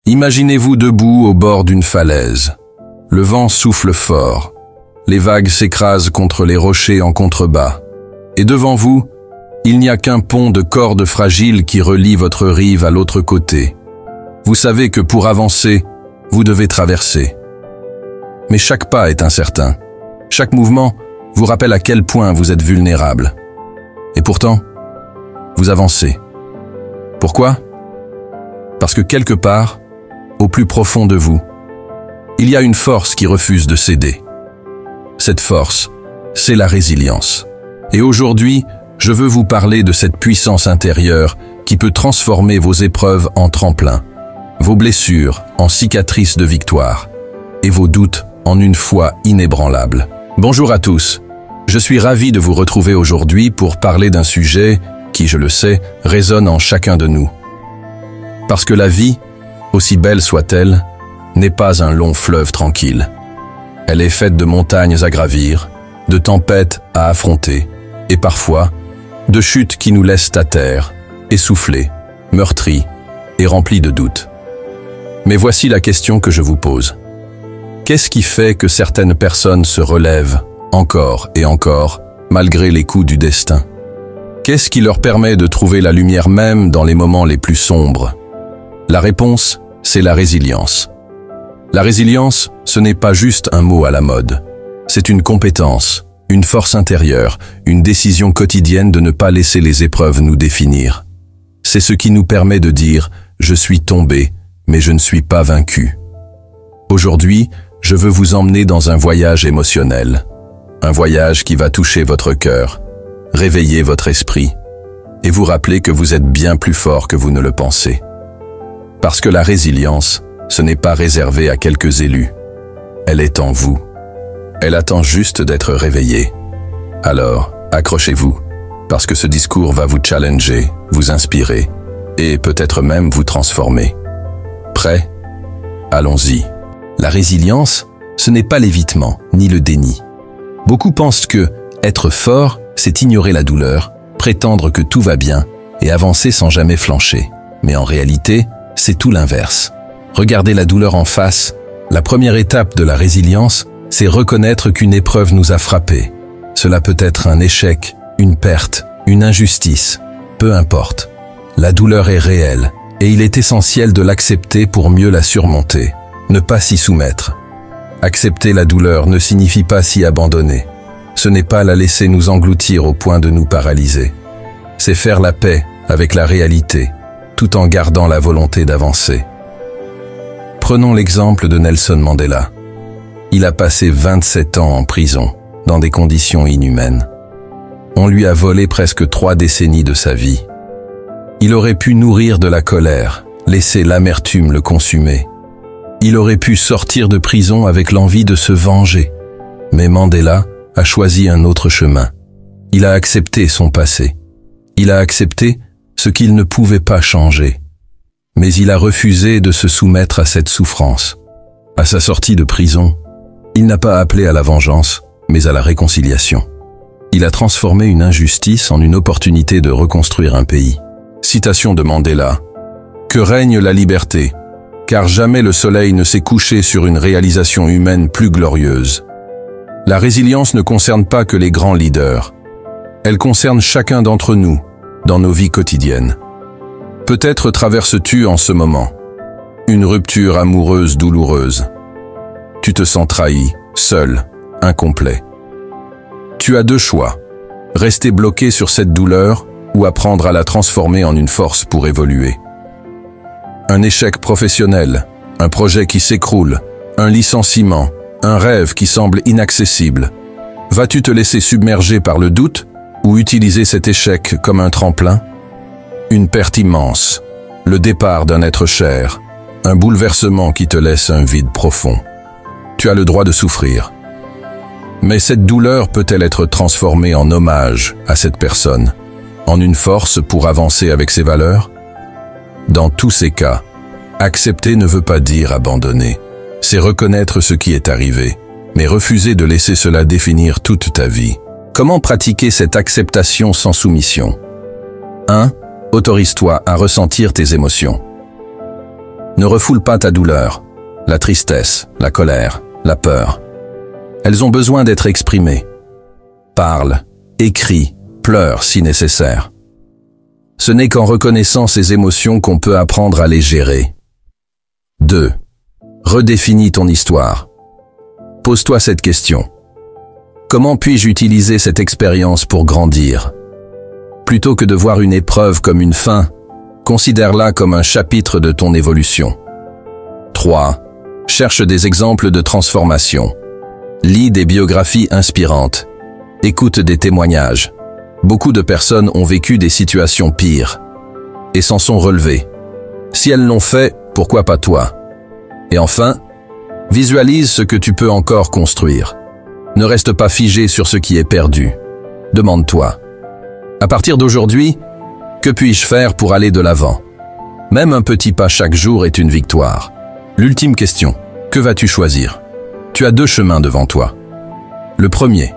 Imaginez-vous debout au bord d'une falaise. Le vent souffle fort. Les vagues s'écrasent contre les rochers en contrebas. Et devant vous, il n'y a qu'un pont de cordes fragiles qui relie votre rive à l'autre côté. Vous savez que pour avancer, vous devez traverser. Mais chaque pas est incertain. Chaque mouvement vous rappelle à quel point vous êtes vulnérable. Et pourtant, vous avancez. Pourquoi? Parce que quelque part, au plus profond de vous, il y a une force qui refuse de céder. Cette force, c'est la résilience. Et aujourd'hui, je veux vous parler de cette puissance intérieure qui peut transformer vos épreuves en tremplin, vos blessures en cicatrices de victoire et vos doutes en une foi inébranlable. Bonjour à tous, je suis ravi de vous retrouver aujourd'hui pour parler d'un sujet qui, je le sais, résonne en chacun de nous. Parce que la vie, aussi belle soit-elle, n'est pas un long fleuve tranquille. Elle est faite de montagnes à gravir, de tempêtes à affronter, et parfois, de chutes qui nous laissent à terre, essoufflés, meurtris et remplis de doutes. Mais voici la question que je vous pose. Qu'est-ce qui fait que certaines personnes se relèvent, encore et encore, malgré les coups du destin? Qu'est-ce qui leur permet de trouver la lumière même dans les moments les plus sombres? La réponse, c'est la résilience. La résilience, ce n'est pas juste un mot à la mode. C'est une compétence, une force intérieure, une décision quotidienne de ne pas laisser les épreuves nous définir. C'est ce qui nous permet de dire « Je suis tombé, mais je ne suis pas vaincu ». Aujourd'hui, je veux vous emmener dans un voyage émotionnel. Un voyage qui va toucher votre cœur, réveiller votre esprit et vous rappeler que vous êtes bien plus fort que vous ne le pensez. Parce que la résilience, ce n'est pas réservé à quelques élus. Elle est en vous. Elle attend juste d'être réveillée. Alors, accrochez-vous, parce que ce discours va vous challenger, vous inspirer et peut-être même vous transformer. Prêt? Allons-y. La résilience, ce n'est pas l'évitement, ni le déni. Beaucoup pensent que être fort, c'est ignorer la douleur, prétendre que tout va bien et avancer sans jamais flancher. Mais en réalité, c'est tout l'inverse. Regarder la douleur en face, la première étape de la résilience, c'est reconnaître qu'une épreuve nous a frappés. Cela peut être un échec, une perte, une injustice, peu importe. La douleur est réelle et il est essentiel de l'accepter pour mieux la surmonter, ne pas s'y soumettre. Accepter la douleur ne signifie pas s'y abandonner. Ce n'est pas la laisser nous engloutir au point de nous paralyser. C'est faire la paix avec la réalité, tout en gardant la volonté d'avancer. Prenons l'exemple de Nelson Mandela. Il a passé 27 ans en prison, dans des conditions inhumaines. On lui a volé presque 3 décennies de sa vie. Il aurait pu nourrir de la colère, laisser l'amertume le consumer. Il aurait pu sortir de prison avec l'envie de se venger. Mais Mandela a choisi un autre chemin. Il a accepté son passé. Il a accepté ce qu'il ne pouvait pas changer. Mais il a refusé de se soumettre à cette souffrance. À sa sortie de prison, il n'a pas appelé à la vengeance, mais à la réconciliation. Il a transformé une injustice en une opportunité de reconstruire un pays. Citation de Mandela. « Que règne la liberté, car jamais le soleil ne s'est couché sur une réalisation humaine plus glorieuse. » La résilience ne concerne pas que les grands leaders. Elle concerne chacun d'entre nous, dans nos vies quotidiennes. Peut-être traverses-tu en ce moment une rupture amoureuse douloureuse. Tu te sens trahi, seul, incomplet. Tu as 2 choix, rester bloqué sur cette douleur ou apprendre à la transformer en une force pour évoluer. Un échec professionnel, un projet qui s'écroule, un licenciement, un rêve qui semble inaccessible. Vas-tu te laisser submerger par le doute ou utiliser cet échec comme un tremplin? Une perte immense, le départ d'un être cher, un bouleversement qui te laisse un vide profond. Tu as le droit de souffrir. Mais cette douleur peut-elle être transformée en hommage à cette personne, en une force pour avancer avec ses valeurs? Dans tous ces cas, accepter ne veut pas dire abandonner. C'est reconnaître ce qui est arrivé, mais refuser de laisser cela définir toute ta vie. Comment pratiquer cette acceptation sans soumission? 1. Autorise-toi à ressentir tes émotions. Ne refoule pas ta douleur, la tristesse, la colère, la peur. Elles ont besoin d'être exprimées. Parle, écris, pleure si nécessaire. Ce n'est qu'en reconnaissant ces émotions qu'on peut apprendre à les gérer. 2. Redéfinis ton histoire. Pose-toi cette question. Comment puis-je utiliser cette expérience pour grandir? Plutôt que de voir une épreuve comme une fin, considère-la comme un chapitre de ton évolution. 3. Cherche des exemples de transformation. Lis des biographies inspirantes. Écoute des témoignages. Beaucoup de personnes ont vécu des situations pires et s'en sont relevées. Si elles l'ont fait, pourquoi pas toi? Et enfin, visualise ce que tu peux encore construire. Ne reste pas figé sur ce qui est perdu. Demande-toi, à partir d'aujourd'hui, que puis-je faire pour aller de l'avant? Même un petit pas chaque jour est une victoire. L'ultime question, que vas-tu choisir? Tu as 2 chemins devant toi. Le premier,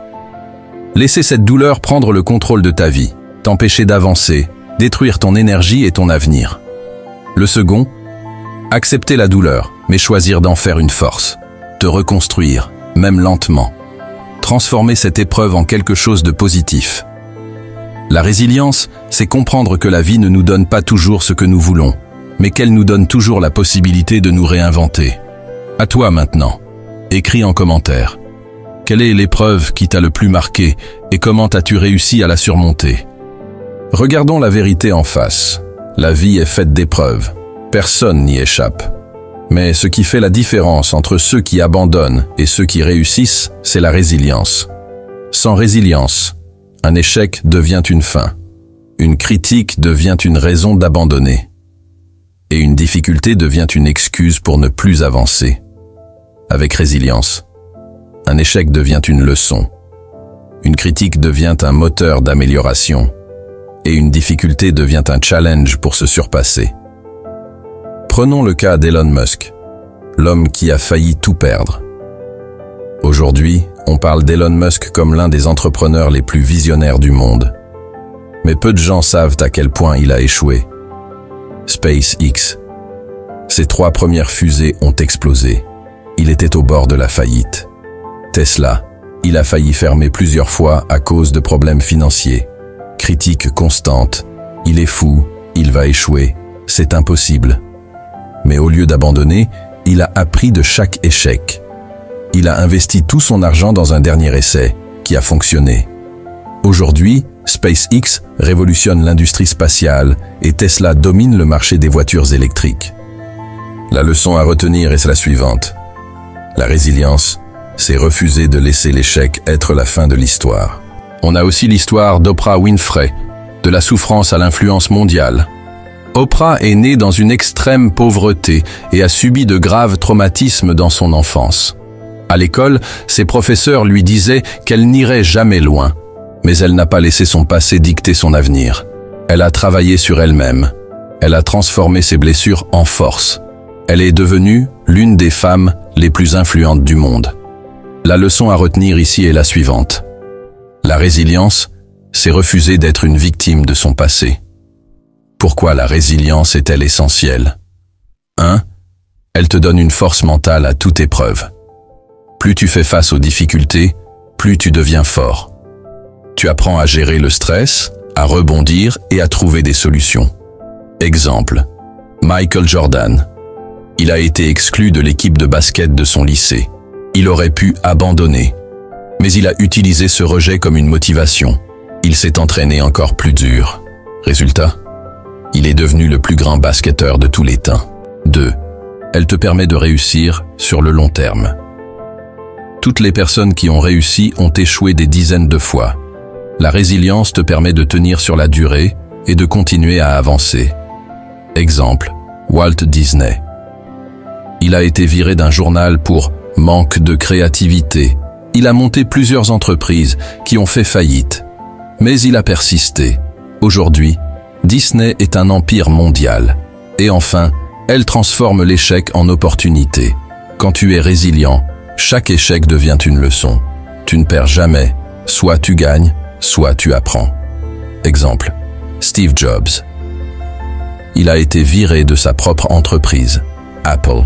laisser cette douleur prendre le contrôle de ta vie, t'empêcher d'avancer, détruire ton énergie et ton avenir. Le second, accepter la douleur, mais choisir d'en faire une force, te reconstruire, même lentement. Transformer cette épreuve en quelque chose de positif. La résilience, c'est comprendre que la vie ne nous donne pas toujours ce que nous voulons, mais qu'elle nous donne toujours la possibilité de nous réinventer. À toi maintenant. Écris en commentaire. Quelle est l'épreuve qui t'a le plus marqué et comment as-tu réussi à la surmonter? Regardons la vérité en face. La vie est faite d'épreuves. Personne n'y échappe. Mais ce qui fait la différence entre ceux qui abandonnent et ceux qui réussissent, c'est la résilience. Sans résilience, un échec devient une fin. Une critique devient une raison d'abandonner. Et une difficulté devient une excuse pour ne plus avancer. Avec résilience, un échec devient une leçon. Une critique devient un moteur d'amélioration. Et une difficulté devient un challenge pour se surpasser. Prenons le cas d'Elon Musk, l'homme qui a failli tout perdre. Aujourd'hui, on parle d'Elon Musk comme l'un des entrepreneurs les plus visionnaires du monde. Mais peu de gens savent à quel point il a échoué. SpaceX. Ses 3 premières fusées ont explosé. Il était au bord de la faillite. Tesla. Il a failli fermer plusieurs fois à cause de problèmes financiers. Critiques constantes. Il est fou, il va échouer, c'est impossible. Mais au lieu d'abandonner, il a appris de chaque échec. Il a investi tout son argent dans un dernier essai, qui a fonctionné. Aujourd'hui, SpaceX révolutionne l'industrie spatiale et Tesla domine le marché des voitures électriques. La leçon à retenir est la suivante. La résilience, c'est refuser de laisser l'échec être la fin de l'histoire. On a aussi l'histoire d'Oprah Winfrey, de la souffrance à l'influence mondiale. Oprah est née dans une extrême pauvreté et a subi de graves traumatismes dans son enfance. À l'école, ses professeurs lui disaient qu'elle n'irait jamais loin, mais elle n'a pas laissé son passé dicter son avenir. Elle a travaillé sur elle-même. Elle a transformé ses blessures en force. Elle est devenue l'une des femmes les plus influentes du monde. La leçon à retenir ici est la suivante. La résilience, c'est refuser d'être une victime de son passé. Pourquoi la résilience est-elle essentielle? 1. Elle te donne une force mentale à toute épreuve. Plus tu fais face aux difficultés, plus tu deviens fort. Tu apprends à gérer le stress, à rebondir et à trouver des solutions. Exemple, Michael Jordan. Il a été exclu de l'équipe de basket de son lycée. Il aurait pu abandonner. Mais il a utilisé ce rejet comme une motivation. Il s'est entraîné encore plus dur. Résultat, il est devenu le plus grand basketteur de tous les temps. 2. Elle te permet de réussir sur le long terme. Toutes les personnes qui ont réussi ont échoué des dizaines de fois. La résilience te permet de tenir sur la durée et de continuer à avancer. Exemple, Walt Disney. Il a été viré d'un journal pour manque de créativité. Il a monté plusieurs entreprises qui ont fait faillite. Mais il a persisté. Aujourd'hui, Disney est un empire mondial. Et enfin, elle transforme l'échec en opportunité. Quand tu es résilient, chaque échec devient une leçon. Tu ne perds jamais. Soit tu gagnes, soit tu apprends. Exemple, Steve Jobs. Il a été viré de sa propre entreprise. Apple.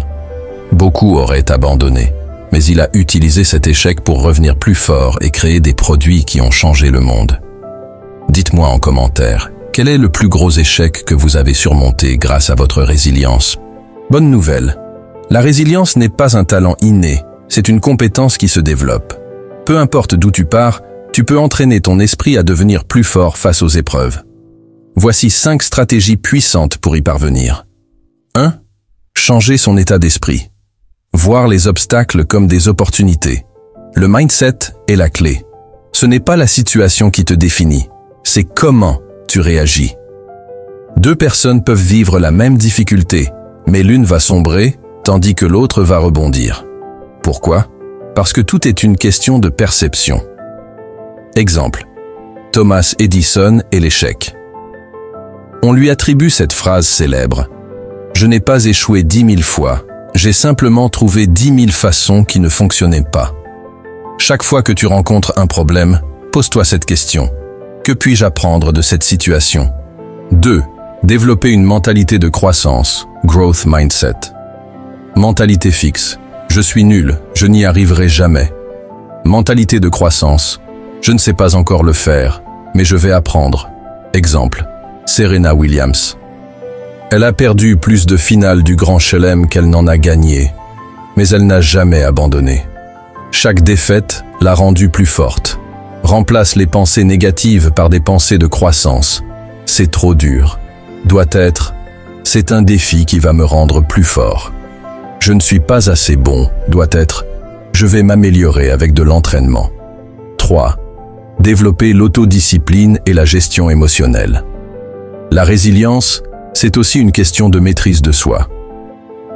Beaucoup auraient abandonné, mais il a utilisé cet échec pour revenir plus fort et créer des produits qui ont changé le monde. Dites-moi en commentaire, quel est le plus gros échec que vous avez surmonté grâce à votre résilience? Bonne nouvelle, la résilience n'est pas un talent inné, c'est une compétence qui se développe. Peu importe d'où tu pars, tu peux entraîner ton esprit à devenir plus fort face aux épreuves. Voici 5 stratégies puissantes pour y parvenir. 1. Changer son état d'esprit. Voir les obstacles comme des opportunités. Le mindset est la clé. Ce n'est pas la situation qui te définit, c'est comment tu réagis. 2 personnes peuvent vivre la même difficulté, mais l'une va sombrer, tandis que l'autre va rebondir. Pourquoi? Parce que tout est une question de perception. Exemple, Thomas Edison et l'échec. On lui attribue cette phrase célèbre. Je n'ai pas échoué 10 000 fois, j'ai simplement trouvé 10 000 façons qui ne fonctionnaient pas. Chaque fois que tu rencontres un problème, pose-toi cette question. Que puis-je apprendre de cette situation? 2. Développer une mentalité de croissance, growth mindset. Mentalité fixe. Je suis nul, je n'y arriverai jamais. Mentalité de croissance. Je ne sais pas encore le faire, mais je vais apprendre. Exemple, Serena Williams. Elle a perdu plus de finales du Grand Chelem qu'elle n'en a gagné, mais elle n'a jamais abandonné. Chaque défaite l'a rendue plus forte. Remplace les pensées négatives par des pensées de croissance. C'est trop dur. Doit être, c'est un défi qui va me rendre plus fort. Je ne suis pas assez bon, doit être, je vais m'améliorer avec de l'entraînement. 3. Développer l'autodiscipline et la gestion émotionnelle. La résilience, c'est aussi une question de maîtrise de soi.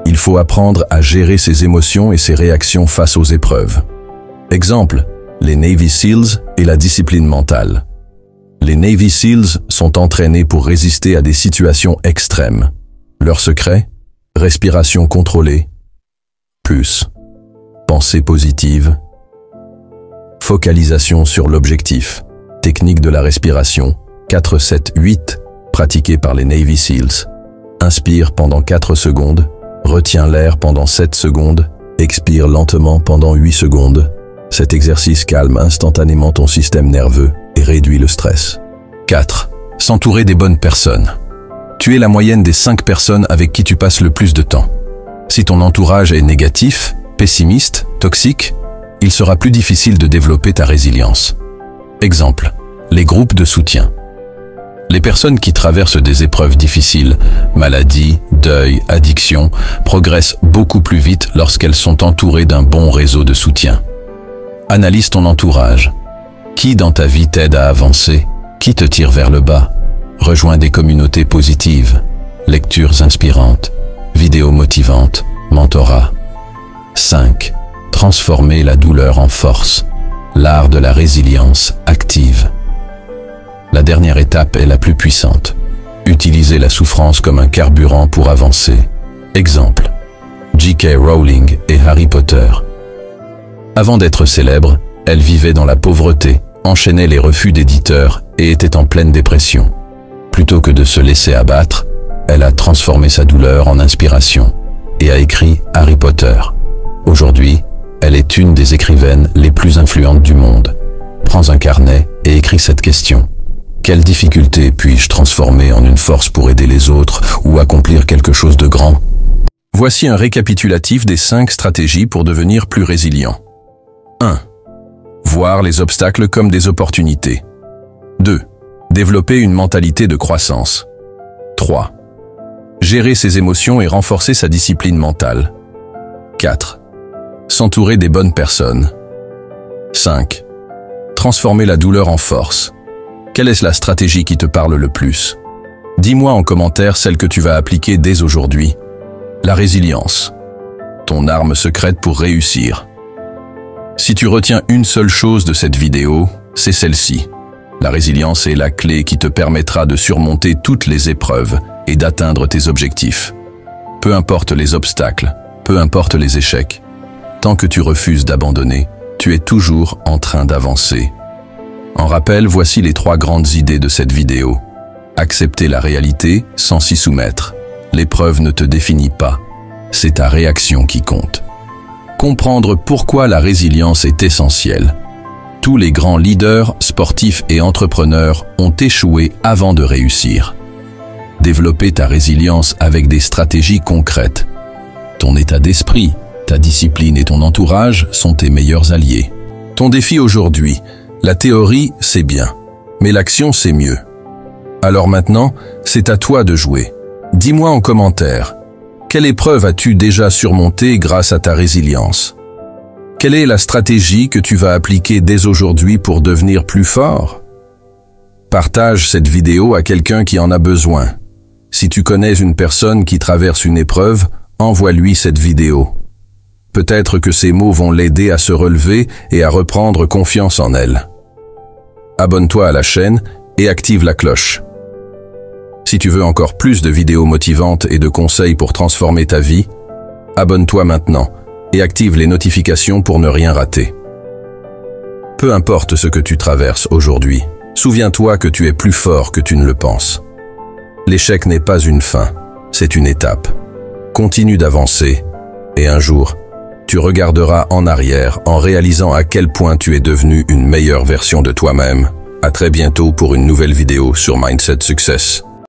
Il faut apprendre à gérer ses émotions et ses réactions face aux épreuves. Exemple, les Navy SEALs et la discipline mentale. Les Navy SEALs sont entraînés pour résister à des situations extrêmes. Leur secret? Respiration contrôlée, plus pensée positive, focalisation sur l'objectif, technique de la respiration, 4-7-8, pratiquée par les Navy SEALs. Inspire pendant 4 secondes, retiens l'air pendant 7 secondes, expire lentement pendant 8 secondes. Cet exercice calme instantanément ton système nerveux et réduit le stress. 4. S'entourer des bonnes personnes. Tu es la moyenne des 5 personnes avec qui tu passes le plus de temps. Si ton entourage est négatif, pessimiste, toxique, il sera plus difficile de développer ta résilience. Exemple, les groupes de soutien. Les personnes qui traversent des épreuves difficiles, maladies, deuil, addiction, progressent beaucoup plus vite lorsqu'elles sont entourées d'un bon réseau de soutien. Analyse ton entourage. Qui dans ta vie t'aide à avancer? Qui te tire vers le bas? Rejoins des communautés positives, lectures inspirantes, vidéos motivantes, mentorat. 5. Transformer la douleur en force. L'art de la résilience active. La dernière étape est la plus puissante. Utiliser la souffrance comme un carburant pour avancer. Exemple, J.K. Rowling et Harry Potter. Avant d'être célèbre, elle vivait dans la pauvreté, enchaînait les refus d'éditeurs et était en pleine dépression. Plutôt que de se laisser abattre, elle a transformé sa douleur en inspiration et a écrit Harry Potter. Aujourd'hui, elle est une des écrivaines les plus influentes du monde. Prends un carnet et écris cette question. Quelle difficulté puis-je transformer en une force pour aider les autres ou accomplir quelque chose de grand? Voici un récapitulatif des 5 stratégies pour devenir plus résilient. 1. Voir les obstacles comme des opportunités. 2. Développer une mentalité de croissance. 3. Gérer ses émotions et renforcer sa discipline mentale. 4. S'entourer des bonnes personnes. 5. Transformer la douleur en force. Quelle est la stratégie qui te parle le plus? Dis-moi en commentaire celle que tu vas appliquer dès aujourd'hui. La résilience. Ton arme secrète pour réussir. Si tu retiens une seule chose de cette vidéo, c'est celle-ci. La résilience est la clé qui te permettra de surmonter toutes les épreuves et d'atteindre tes objectifs. Peu importe les obstacles, peu importe les échecs, tant que tu refuses d'abandonner, tu es toujours en train d'avancer. En rappel, voici les 3 grandes idées de cette vidéo. Accepter la réalité sans s'y soumettre. L'épreuve ne te définit pas. c'est ta réaction qui compte. Comprendre pourquoi la résilience est essentielle. Tous les grands leaders, sportifs et entrepreneurs ont échoué avant de réussir. Développer ta résilience avec des stratégies concrètes. Ton état d'esprit, ta discipline et ton entourage sont tes meilleurs alliés. Ton défi aujourd'hui, la théorie, c'est bien, mais l'action, c'est mieux. Alors maintenant, c'est à toi de jouer. Dis-moi en commentaire, quelle épreuve as-tu déjà surmontée grâce à ta résilience? Quelle est la stratégie que tu vas appliquer dès aujourd'hui pour devenir plus fort? Partage cette vidéo à quelqu'un qui en a besoin. Si tu connais une personne qui traverse une épreuve, envoie-lui cette vidéo. Peut-être que ces mots vont l'aider à se relever et à reprendre confiance en elle. Abonne-toi à la chaîne et active la cloche. Si tu veux encore plus de vidéos motivantes et de conseils pour transformer ta vie, abonne-toi maintenant et active les notifications pour ne rien rater. Peu importe ce que tu traverses aujourd'hui, souviens-toi que tu es plus fort que tu ne le penses. L'échec n'est pas une fin, c'est une étape. Continue d'avancer et un jour, tu regarderas en arrière en réalisant à quel point tu es devenu une meilleure version de toi-même. À très bientôt pour une nouvelle vidéo sur Mindset Success.